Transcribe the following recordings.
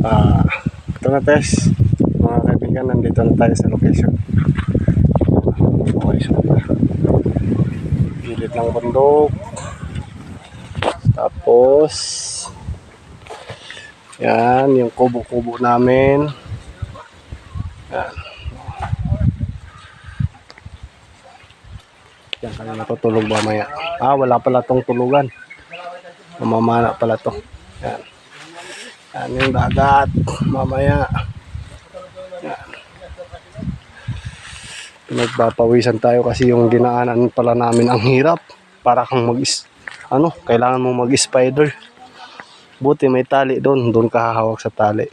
Ito na test mga kaibigan, nandito na tayo sa location. Okay, so gilid ng bundok, tapos yan yung kubo-kubo namin. Yan, yan kami natutulog mamaya. Wala pala tong tulugan, mamamana pala to. Yan, yan yung dagat mamaya. Yan, nagpapawisan tayo kasi yung dinaanan pala namin ang hirap. Para kang kailangan mo mag-spider. Buti may tali doon ka hahawak sa tali.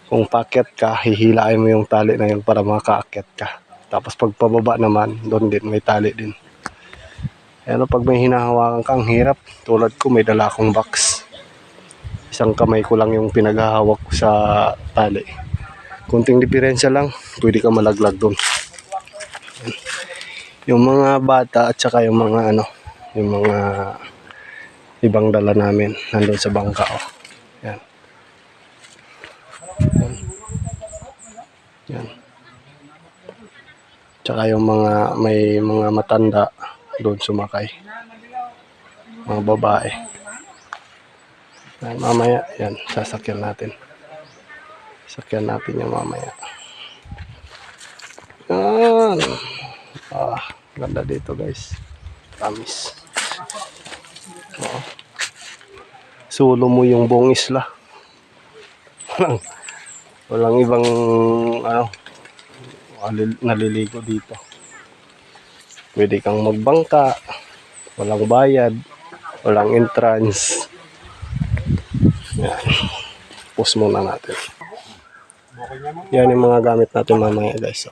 Kung paakyat ka, hihilain mo yung tali na yun para makaakyat ka. Tapos pag pababa naman, doon din may tali din. Pero pag may hinahawakan kang hirap, tulad ko may dala akong box. Isang kamay ko lang yung pinaghahawak ko sa tali. Kunting diferensya lang, pwede ka malaglag doon. Yung mga bata at saka yung mga yung mga ibang dala namin nandun sa bangka. Yan. Yan. Yan. Tsaka yung may mga matanda doon sumakay. Mga babae. Yan, mamaya, yan, sasakyan natin. Sasakyan natin yung mamaya. Yan. Ganda dito guys. Promise. Solo mo yung buong isla. Walang ibang naliligo dito. Pwede kang magbangka, walang bayad, walang entrance. Yan. Pause muna natin. Yan yung mga gamit natin mamaya guys.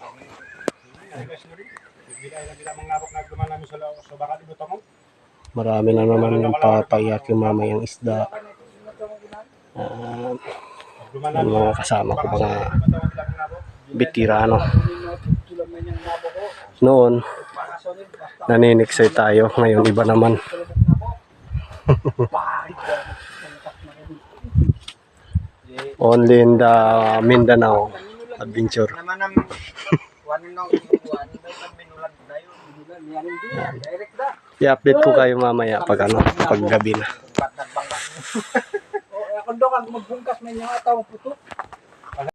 Marami na naman yung papayak yung mamayang isda. Yung mga kasama ko, mga bitirano. Noon, naniniksay tayo. Ngayon, iba naman. Only in the Mindanao adventure. I-update ko kayo mamaya pag gabi na. Kung doon magbungkas may mga tao puto.